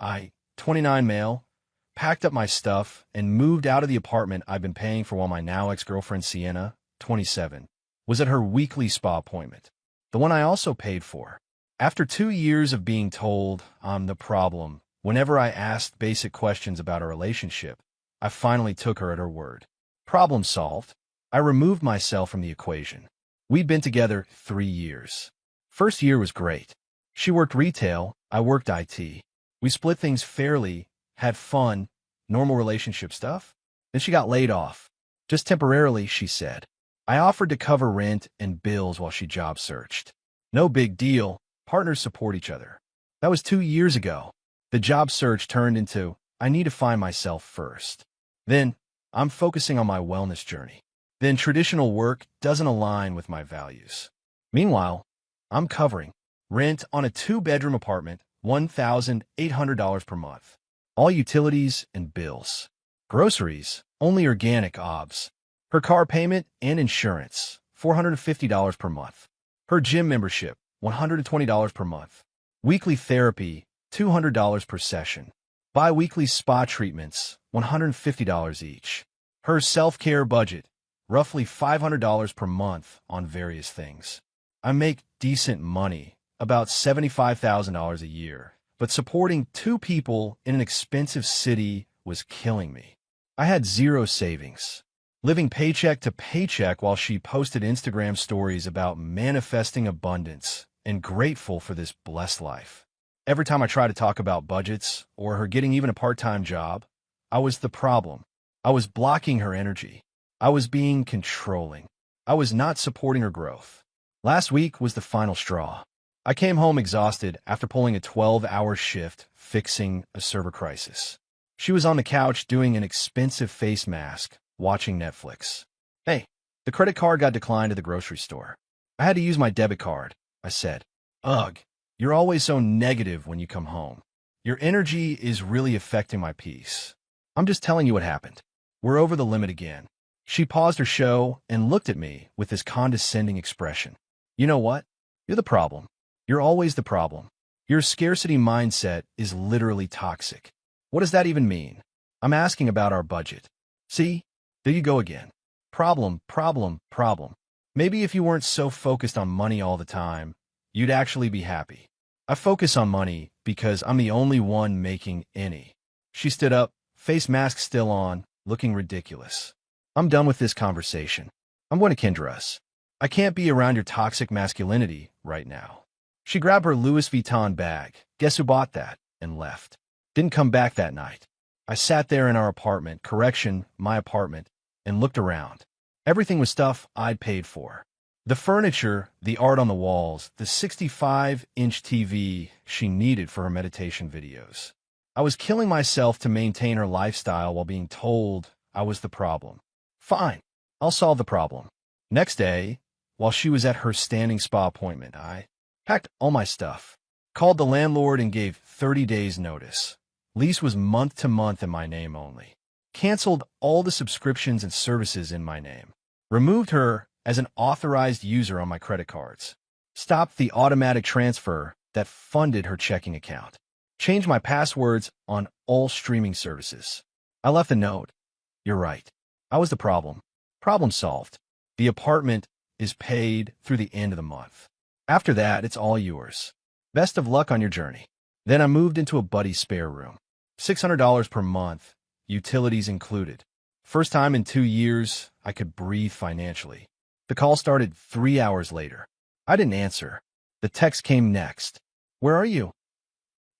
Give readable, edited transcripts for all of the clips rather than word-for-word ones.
I, 29 male, packed up my stuff and moved out of the apartment I've been paying for while my now ex-girlfriend Sienna, 27, was at her weekly spa appointment, the one I also paid for. After 2 years of being told I'm the problem whenever I asked basic questions about our relationship, I finally took her at her word. Problem solved. I removed myself from the equation. We'd been together 3 years. First year was great. She worked retail, I worked IT. We split things fairly, had fun, normal relationship stuff. Then she got laid off. Just temporarily, she said. I offered to cover rent and bills while she job searched. No big deal. Partners support each other. That was 2 years ago. The job search turned into, I need to find myself first. Then, I'm focusing on my wellness journey. Then traditional work doesn't align with my values. Meanwhile, I'm covering rent on a 2-bedroom apartment, $1,800 per month. All utilities and bills. Groceries, only organic OBS. Her car payment and insurance, $450 per month. Her gym membership, $120 per month. Weekly therapy, $200 per session. Bi-weekly spa treatments, $150 each. Her self-care budget, roughly $500 per month on various things. I make decent money, about $75,000 a year, but supporting 2 people in an expensive city was killing me. I had 0 savings, living paycheck to paycheck while she posted Instagram stories about manifesting abundance and grateful for this blessed life. Every time I tried to talk about budgets or her getting even a part-time job, I was the problem. I was blocking her energy. I was being controlling. I was not supporting her growth. Last week was the final straw. I came home exhausted after pulling a 12-hour shift fixing a server crisis. She was on the couch doing an expensive face mask, watching Netflix. Hey, the credit card got declined at the grocery store. I had to use my debit card, I said. Ugh, you're always so negative when you come home. Your energy is really affecting my peace. I'm just telling you what happened. We're over the limit again. She paused her show and looked at me with this condescending expression. You know what? You're the problem. You're always the problem. Your scarcity mindset is literally toxic. What does that even mean? I'm asking about our budget. See? There you go again. Problem, problem, problem. Maybe if you weren't so focused on money all the time, you'd actually be happy. I focus on money because I'm the only one making any. She stood up, face mask still on, looking ridiculous. I'm done with this conversation. I'm going to Kindle us. I can't be around your toxic masculinity right now. She grabbed her Louis Vuitton bag, guess who bought that, and left. Didn't come back that night. I sat there in our apartment, my apartment, and looked around. Everything was stuff I'd paid for. The furniture, the art on the walls, the 65-inch TV she needed for her meditation videos. I was killing myself to maintain her lifestyle while being told I was the problem. Fine, I'll solve the problem. Next day, while she was at her standing spa appointment, I packed all my stuff, called the landlord and gave 30 days notice. Lease was month to month in my name only. Canceled all the subscriptions and services in my name. Removed her as an authorized user on my credit cards. Stopped the automatic transfer that funded her checking account. Changed my passwords on all streaming services. I left a note. You're right. I was the problem. Problem solved. The apartment is paid through the end of the month. After that, it's all yours. Best of luck on your journey. Then I moved into a buddy's spare room. $600 per month, utilities included. First time in 2 years I could breathe financially. The call started 3 hours later. I didn't answer. The text came next. Where are you?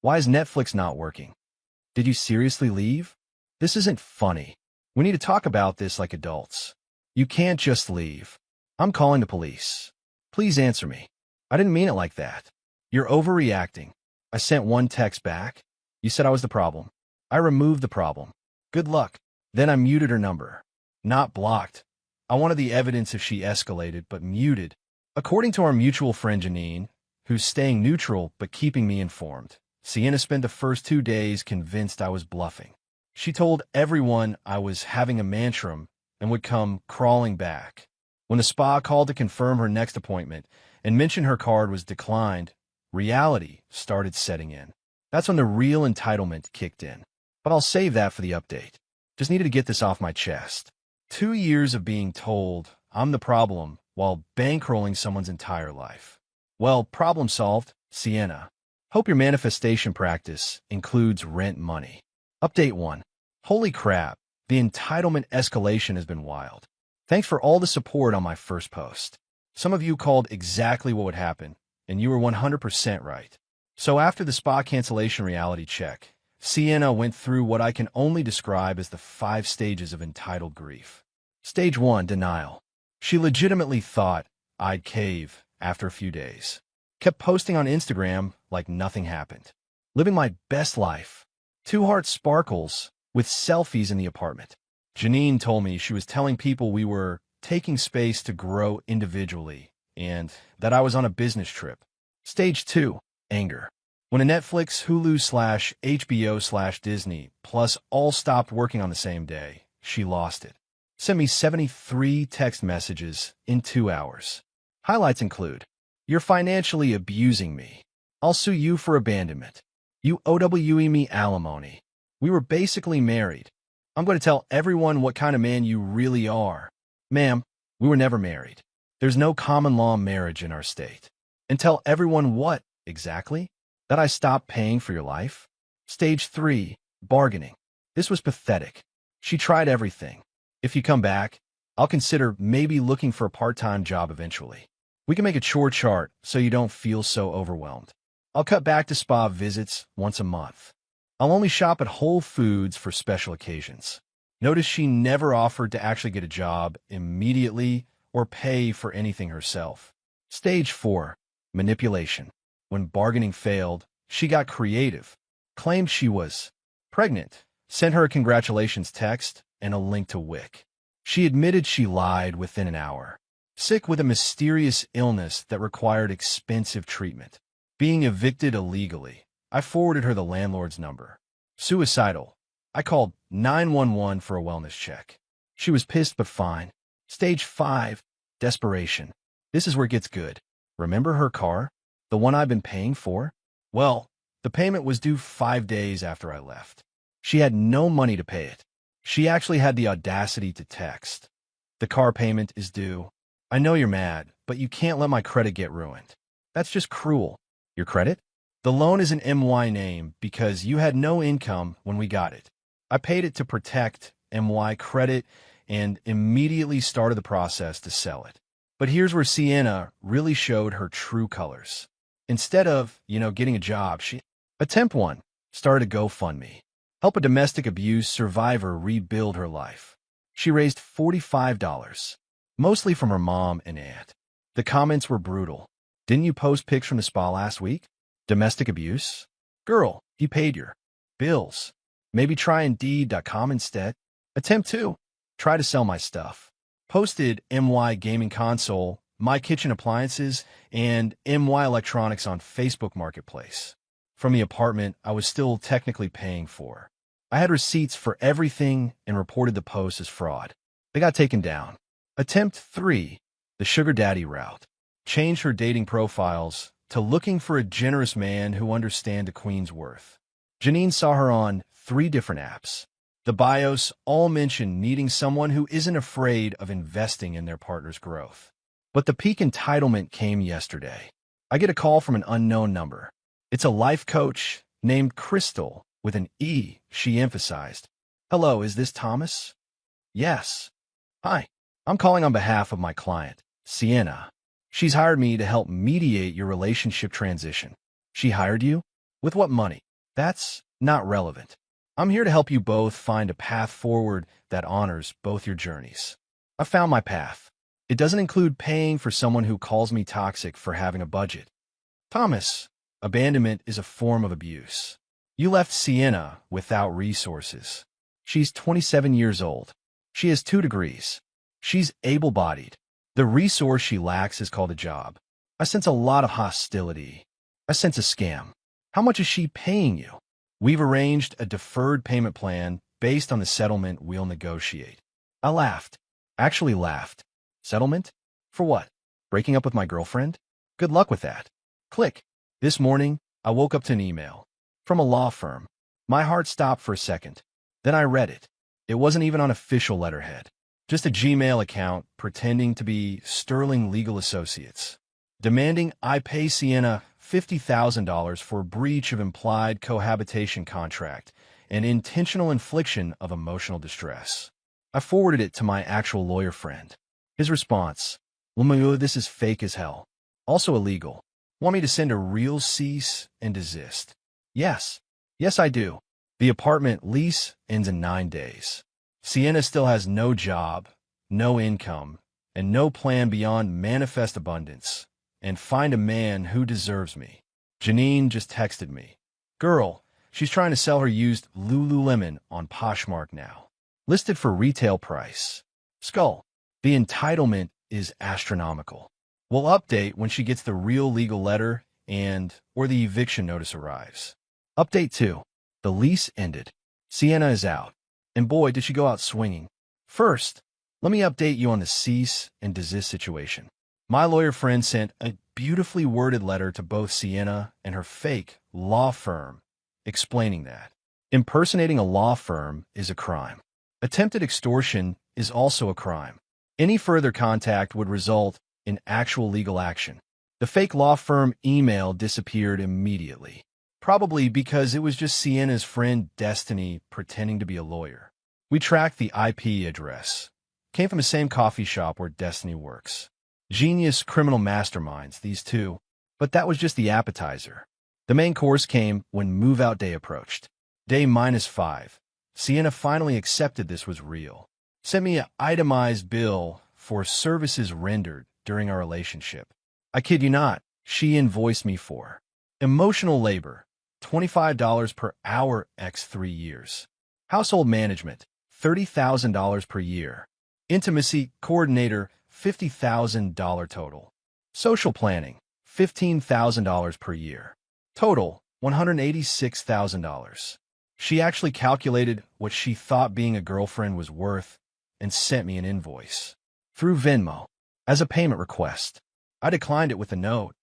Why is Netflix not working? Did you seriously leave? This isn't funny. We need to talk about this like adults. You can't just leave. I'm calling the police. Please answer me. I didn't mean it like that. You're overreacting. I sent one text back. You said I was the problem. I removed the problem. Good luck. Then I muted her number. Not blocked. I wanted the evidence if she escalated, but muted. According to our mutual friend Janine, who's staying neutral but keeping me informed, Sienna spent the first 2 days convinced I was bluffing. She told everyone I was having a mantram and would come crawling back. When the spa called to confirm her next appointment and mentioned her card was declined, reality started setting in. That's when the real entitlement kicked in. But I'll save that for the update. Just needed to get this off my chest. 2 years of being told I'm the problem while bankrolling someone's entire life. Well, problem solved, Sienna. Hope your manifestation practice includes rent money. Update 1. Holy crap, the entitlement escalation has been wild. Thanks for all the support on my first post. Some of you called exactly what would happen, and you were 100% right. So after the spa cancellation reality check, Sienna went through what I can only describe as the 5 stages of entitled grief. Stage 1, denial. She legitimately thought I'd cave after a few days. Kept posting on Instagram like nothing happened. Living my best life. 2 heart sparkles with selfies in the apartment. Janine told me she was telling people we were taking space to grow individually and that I was on a business trip. Stage 2, anger. When a Netflix, Hulu/HBO/Disney Plus all stopped working on the same day, she lost it. Sent me 73 text messages in 2 hours. Highlights include, "You're financially abusing me. I'll sue you for abandonment. You OWE me alimony. We were basically married. I'm going to tell everyone what kind of man you really are. Ma'am, we were never married. There's no common law marriage in our state. And tell everyone what, exactly? That I stopped paying for your life?" Stage 3, bargaining. This was pathetic. She tried everything. "If you come back, I'll consider maybe looking for a part-time job eventually. We can make a chore chart so you don't feel so overwhelmed. I'll cut back to spa visits once a month. I'll only shop at Whole Foods for special occasions." Notice she never offered to actually get a job immediately or pay for anything herself. Stage 4, manipulation. When bargaining failed, she got creative. Claimed she was pregnant. Sent her a congratulations text and a link to Wick. She admitted she lied within an hour. Sick with a mysterious illness that required expensive treatment. Being evicted illegally. I forwarded her the landlord's number. Suicidal. I called 911 for a wellness check. She was pissed but fine. Stage 5, desperation. This is where it gets good. Remember her car? The one I've been paying for? Well, the payment was due 5 days after I left. She had no money to pay it. She actually had the audacity to text, "The car payment is due. I know you're mad, but you can't let my credit get ruined. That's just cruel." Your credit? The loan is an MY name because you had no income when we got it. I paid it to protect MY credit and immediately started the process to sell it. But here's where Sienna really showed her true colors. Instead of, getting a job, she... Attempt 1. Started a GoFundMe. Help a domestic abuse survivor rebuild her life. She raised $45, mostly from her mom and aunt. The comments were brutal. "Didn't you post pics from the spa last week? Domestic abuse? Girl, you paid your bills. Maybe try Indeed.com instead." Attempt 2. Try to sell my stuff. Posted MY Gaming Console, My Kitchen Appliances, and MY Electronics on Facebook Marketplace. From the apartment I was still technically paying for. I had receipts for everything and reported the post as fraud. They got taken down. Attempt 3. The sugar daddy route. Changed her dating profiles to looking for a generous man who understands a queen's worth. Janine saw her on 3 different apps. The bios all mention needing someone who isn't afraid of investing in their partner's growth. But the peak entitlement came yesterday. I get a call from an unknown number. It's a life coach named Crystal with an E, she emphasized. "Hello, is this Thomas?" "Yes." "Hi, I'm calling on behalf of my client, Sienna. She's hired me to help mediate your relationship transition." "She hired you? With what money?" "That's not relevant. I'm here to help you both find a path forward that honors both your journeys." I found my path. It doesn't include paying for someone who calls me toxic for having a budget. "Thomas, abandonment is a form of abuse. You left Sienna without resources. She's 27 years old. She has 2 degrees. She's able-bodied. The resource she lacks is called a job. I sense a lot of hostility. I sense a scam. How much is she paying you? We've arranged a deferred payment plan based on the settlement we'll negotiate." I laughed. Actually laughed. Settlement? For what? Breaking up with my girlfriend? Good luck with that. Click. This morning, I woke up to an email From a law firm. My heart stopped for a second. Then I read it. It wasn't even on official letterhead. Just a Gmail account pretending to be Sterling Legal Associates, demanding I pay Sienna $50,000 for breach of implied cohabitation contract and intentional infliction of emotional distress. I forwarded it to my actual lawyer friend. His response, "Well, this is fake as hell. Also illegal. Want me to send a real cease and desist?" Yes. Yes, I do. The apartment lease ends in 9 days. Sienna still has no job, no income, and no plan beyond manifest abundance, and find a man who deserves me. Janine just texted me. Girl, she's trying to sell her used Lululemon on Poshmark now. Listed for retail price. Skull. The entitlement is astronomical. We'll update when she gets the real legal letter or the eviction notice arrives. Update 2. The lease ended. Sienna is out. And boy, did she go out swinging. First, let me update you on the cease and desist situation. My lawyer friend sent a beautifully worded letter to both Sienna and her fake law firm, explaining that impersonating a law firm is a crime. Attempted extortion is also a crime. Any further contact would result in actual legal action. The fake law firm email disappeared immediately. Probably because it was just Sienna's friend Destiny pretending to be a lawyer. We tracked the IP address. Came from the same coffee shop where Destiny works. Genius criminal masterminds, these two. But that was just the appetizer. The main course came when move-out day approached. Day -5. Sienna finally accepted this was real. Sent me an itemized bill for services rendered during our relationship. I kid you not, she invoiced me for emotional labor, $25 per hour x 3 years. Household management, $30,000 per year. Intimacy coordinator, $50,000 total. Social planning, $15,000 per year. Total, $186,000. She actually calculated what she thought being a girlfriend was worth and sent me an invoice. Through Venmo, as a payment request. I declined it with a note.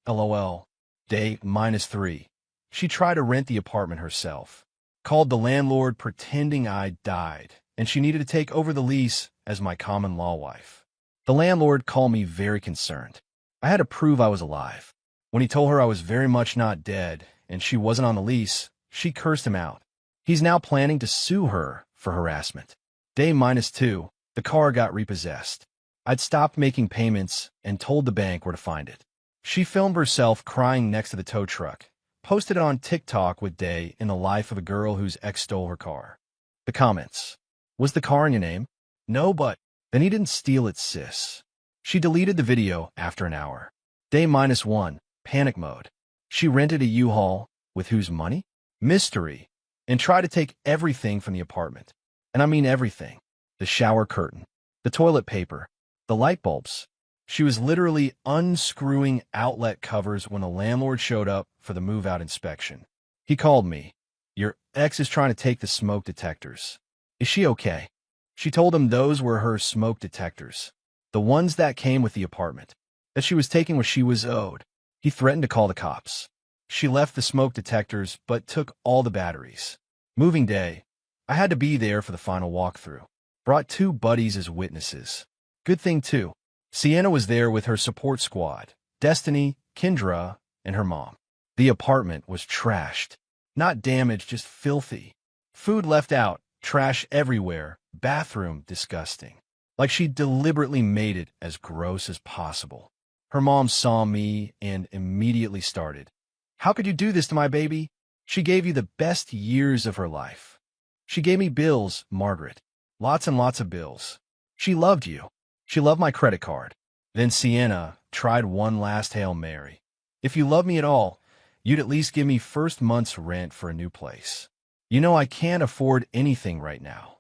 LOL. Day -3. She tried to rent the apartment herself. Called the landlord pretending I died, and she needed to take over the lease as my common-law wife. The landlord called me very concerned. I had to prove I was alive. When he told her I was very much not dead and she wasn't on the lease, she cursed him out. He's now planning to sue her for harassment. Day -2, the car got repossessed. I'd stopped making payments and told the bank where to find it. She filmed herself crying next to the tow truck, posted it on TikTok with Day in the life of a girl whose ex stole her car. The comments. Was the car in your name? No, but then he didn't steal it, sis. She deleted the video after an hour. Day -1, panic mode. She rented a U-Haul with whose money? Mystery. And tried to take everything from the apartment. And I mean everything. The shower curtain, the toilet paper, the light bulbs. She was literally unscrewing outlet covers when the landlord showed up for the move-out inspection. He called me. Your ex is trying to take the smoke detectors. Is she okay? She told him those were her smoke detectors, the ones that came with the apartment, that she was taking what she was owed. He threatened to call the cops. She left the smoke detectors but took all the batteries. Moving day. I had to be there for the final walkthrough. Brought 2 buddies as witnesses. Good thing, too. Sienna was there with her support squad, Destiny, Kendra, and her mom. The apartment was trashed. Not damaged, just filthy. Food left out, trash everywhere, bathroom disgusting. Like she deliberately made it as gross as possible. Her mom saw me and immediately started. How could you do this to my baby? She gave you the best years of her life. She gave me bills, Margaret. Lots and lots of bills. She loved you. She loved my credit card. Then Sienna tried one last Hail Mary. If you love me at all, you'd at least give me first month's rent for a new place. You know I can't afford anything right now.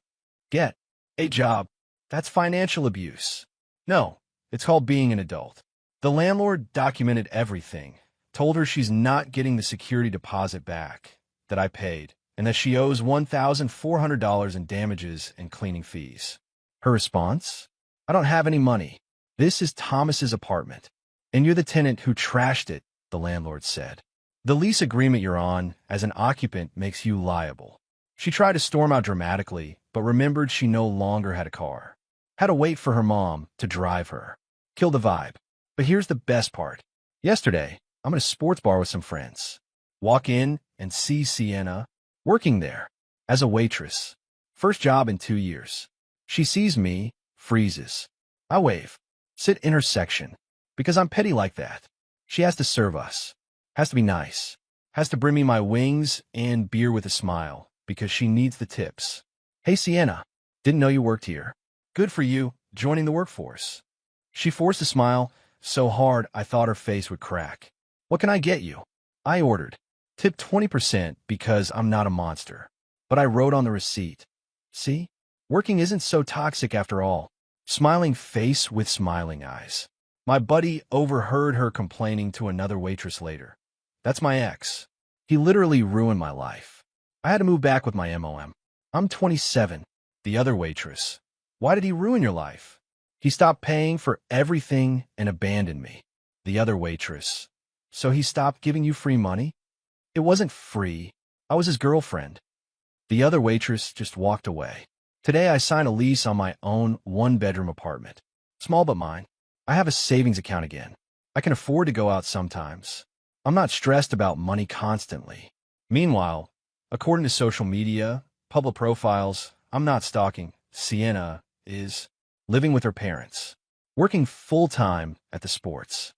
Get a job. That's financial abuse. No, it's called being an adult. The landlord documented everything, told her she's not getting the security deposit back that I paid, and that she owes $1,400 in damages and cleaning fees. Her response? I don't have any money. This is Thomas's apartment, and you're the tenant who trashed it, the landlord said. The lease agreement you're on as an occupant makes you liable. She tried to storm out dramatically, but remembered she no longer had a car. Had to wait for her mom to drive her. Kill the vibe. But here's the best part. Yesterday, I'm at a sports bar with some friends. Walk in and see Sienna working there as a waitress. First job in 2 years. She sees me, freezes. I wave. Sit in her section. Because I'm petty like that. She has to serve us. Has to be nice. Has to bring me my wings and beer with a smile, because she needs the tips. Hey Sienna, didn't know you worked here. Good for you, joining the workforce. She forced a smile so hard I thought her face would crack. What can I get you? I ordered. Tip 20% because I'm not a monster. But I wrote on the receipt. See? Working isn't so toxic after all. Smiling face with smiling eyes. My buddy overheard her complaining to another waitress later. That's my ex. He literally ruined my life. I had to move back with my MOM. I'm 27. The other waitress. Why did he ruin your life? He stopped paying for everything and abandoned me. The other waitress. So he stopped giving you free money? It wasn't free. I was his girlfriend. The other waitress just walked away. Today I signed a lease on my own one-bedroom apartment. Small but mine. I have a savings account again. I can afford to go out sometimes. I'm not stressed about money constantly. Meanwhile, according to social media, public profiles, I'm not stalking. Sienna is living with her parents, working full-time at the sports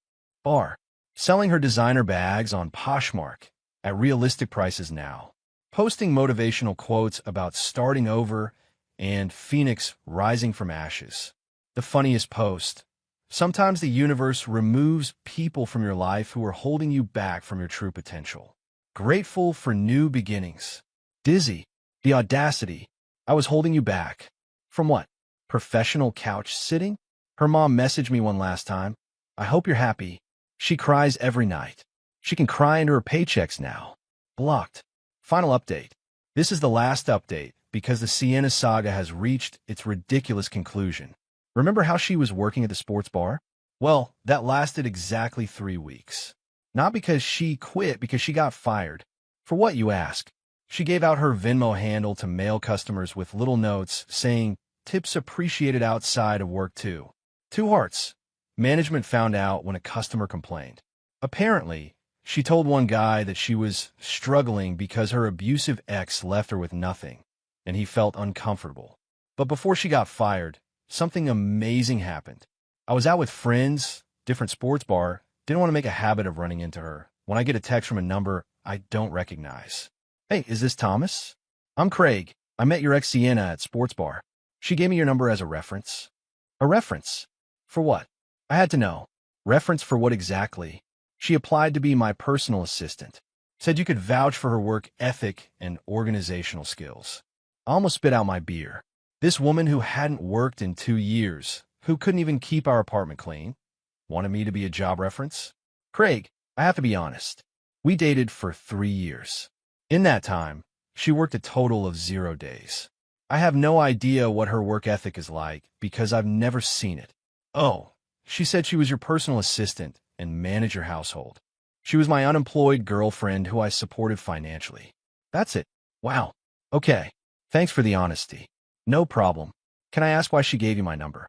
bar, selling her designer bags on Poshmark at realistic prices now, posting motivational quotes about starting over and Phoenix rising from ashes. The funniest post. Sometimes the universe removes people from your life who are holding you back from your true potential. Grateful for new beginnings. Dizzy. The audacity. I was holding you back. From what? Professional couch sitting? Her mom messaged me one last time. I hope you're happy. She cries every night. She can cry into her paychecks now. Blocked. Final update. This is the last update because the Sienna saga has reached its ridiculous conclusion. Remember how she was working at the sports bar? Well, that lasted exactly 3 weeks. Not because she quit, because she got fired. For what, you ask? She gave out her Venmo handle to male customers with little notes saying, tips appreciated outside of work too. 2 hearts. Management found out when a customer complained. Apparently, she told one guy that she was struggling because her abusive ex left her with nothing, and he felt uncomfortable. But before she got fired, something amazing happened. I was out with friends, different sports bar, didn't want to make a habit of running into her when I get a text from a number I don't recognize. Hey, is this Thomas? I'm Craig. I met your ex Sienna at sports bar. She gave me your number as a reference. A reference? For what? I had to know. Reference for what exactly? She applied to be my personal assistant. Said you could vouch for her work ethic and organizational skills. I almost spit out my beer. This woman who hadn't worked in 2 years, who couldn't even keep our apartment clean, wanted me to be a job reference? Craig, I have to be honest. We dated for 3 years. In that time, she worked a total of 0 days. I have no idea what her work ethic is like because I've never seen it. Oh, she said she was your personal assistant and managed your household. She was my unemployed girlfriend who I supported financially. That's it. Wow. Okay. Thanks for the honesty. No problem. Can I ask why she gave you my number?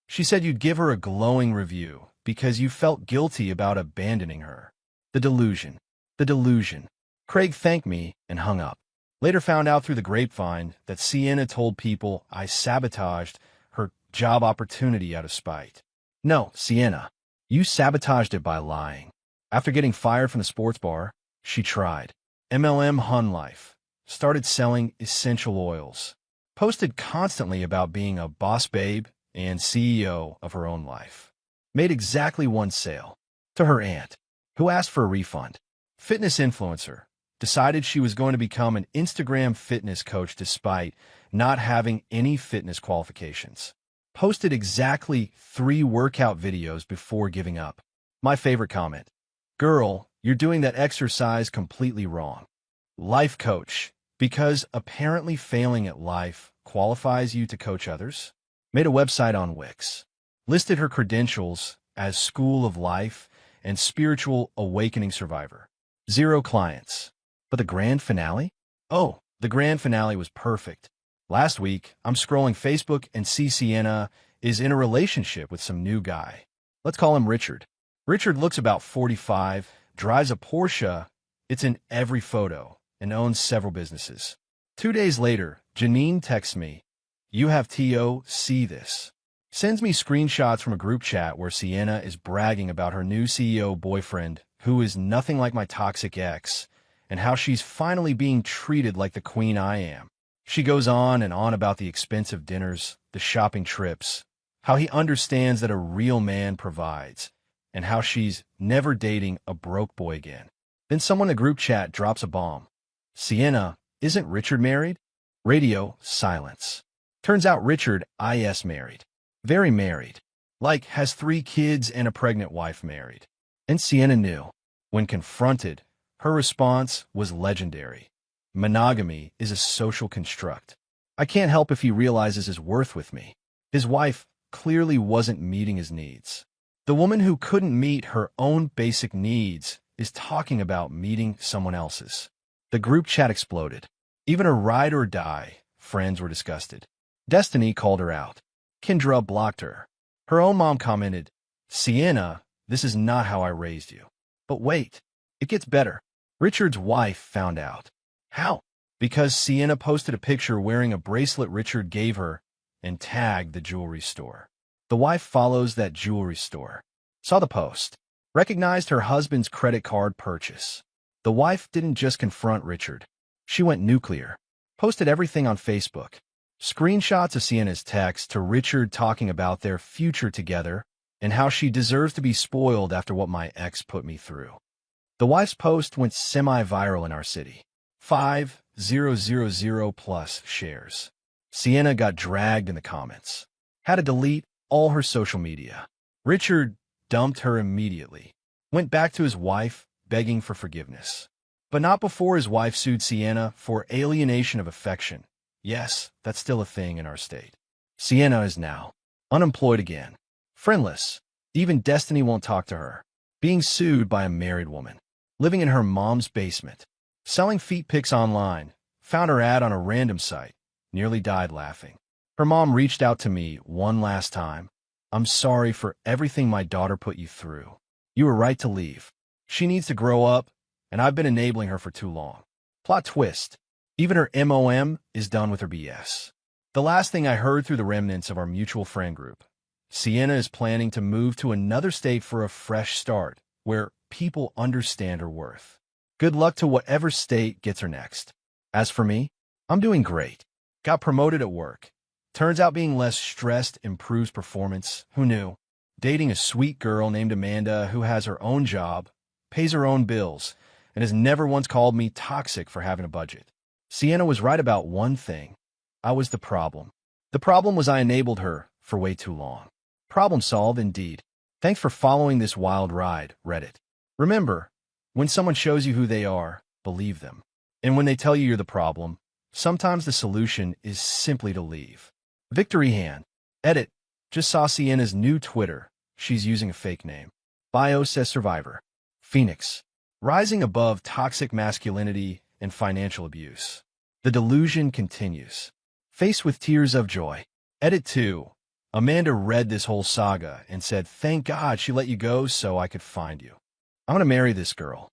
She said you'd give her a glowing review because you felt guilty about abandoning her. The delusion. The delusion. Craig thanked me and hung up. Later found out through the grapevine that Sienna told people I sabotaged her job opportunity out of spite. No, Sienna. You sabotaged it by lying. After getting fired from the sports bar, she tried. MLM Hun Life. Started selling essential oils. Posted constantly about being a boss babe and CEO of her own life. Made exactly 1 sale. To her aunt, who asked for a refund. Fitness influencer. Decided she was going to become an Instagram fitness coach despite not having any fitness qualifications. Posted exactly 3 workout videos before giving up. My favorite comment. Girl, you're doing that exercise completely wrong. Life coach. Because apparently failing at life qualifies you to coach others. Made a website on Wix. Listed her credentials as School of Life and Spiritual Awakening Survivor. 0 clients. But the grand finale? Oh, the grand finale was perfect. Last week, I'm scrolling Facebook and see Sienna is in a relationship with some new guy. Let's call him Richard. Richard looks about 45, drives a Porsche, it's in every photo, and owns several businesses. 2 days later, Janine texts me, "You have TO, see this." Sends me screenshots from a group chat where Sienna is bragging about her new CEO boyfriend, who is nothing like my toxic ex, and how she's finally being treated like the queen I am. She goes on and on about the expensive dinners, the shopping trips, how he understands that a real man provides, and how she's never dating a broke boy again. Then someone in the group chat drops a bomb. "Sienna, isn't Richard married?" Radio, silence. Turns out Richard is married. Very married. Like, has 3 kids and a pregnant wife married. And Sienna knew. When confronted, her response was legendary. "Monogamy is a social construct. I can't help if he realizes his worth with me." His wife clearly wasn't meeting his needs. The woman who couldn't meet her own basic needs is talking about meeting someone else's. The group chat exploded. Even her ride or die friends were disgusted. Destiny called her out. Kendra blocked her. Her own mom commented, "Sienna, this is not how I raised you." But wait, it gets better. Richard's wife found out. How? Because Sienna posted a picture wearing a bracelet Richard gave her and tagged the jewelry store. The wife follows that jewelry store. Saw the post. Recognized her husband's credit card purchase. The wife didn't just confront Richard. She went nuclear. Posted everything on Facebook. Screenshots of Sienna's text to Richard talking about their future together and how she deserves to be spoiled after what my ex put me through. The wife's post went semi-viral in our city. 5,000 plus shares. Sienna got dragged in the comments. Had to delete all her social media. Richard dumped her immediately. Went back to his wife, begging for forgiveness. But not before his wife sued Sienna for alienation of affection. Yes, that's still a thing in our state. Sienna is now unemployed again. Friendless. Even Destiny won't talk to her. Being sued by a married woman. Living in her mom's basement. Selling feet pics online. Found her ad on a random site. Nearly died laughing. Her mom reached out to me one last time. "I'm sorry for everything my daughter put you through. You were right to leave. She needs to grow up, and I've been enabling her for too long." Plot twist. Even her MOM is done with her BS. The last thing I heard through the remnants of our mutual friend group, Sienna is planning to move to another state for a fresh start, where people understand her worth. Good luck to whatever state gets her next. As for me, I'm doing great. Got promoted at work. Turns out being less stressed improves performance. Who knew? Dating a sweet girl named Amanda who has her own job, pays her own bills, and has never once called me toxic for having a budget. Sienna was right about one thing. I was the problem. The problem was I enabled her for way too long. Problem solved indeed. Thanks for following this wild ride, Reddit. Remember, when someone shows you who they are, believe them. And when they tell you you're the problem, sometimes the solution is simply to leave. Victory hand. Edit. Just saw Sienna's new Twitter. She's using a fake name. Bio says Survivor. Phoenix. Rising above toxic masculinity and financial abuse. The delusion continues. Faced with tears of joy. Edit 2. Amanda read this whole saga and said, "Thank God she let you go so I could find you. I'm gonna marry this girl."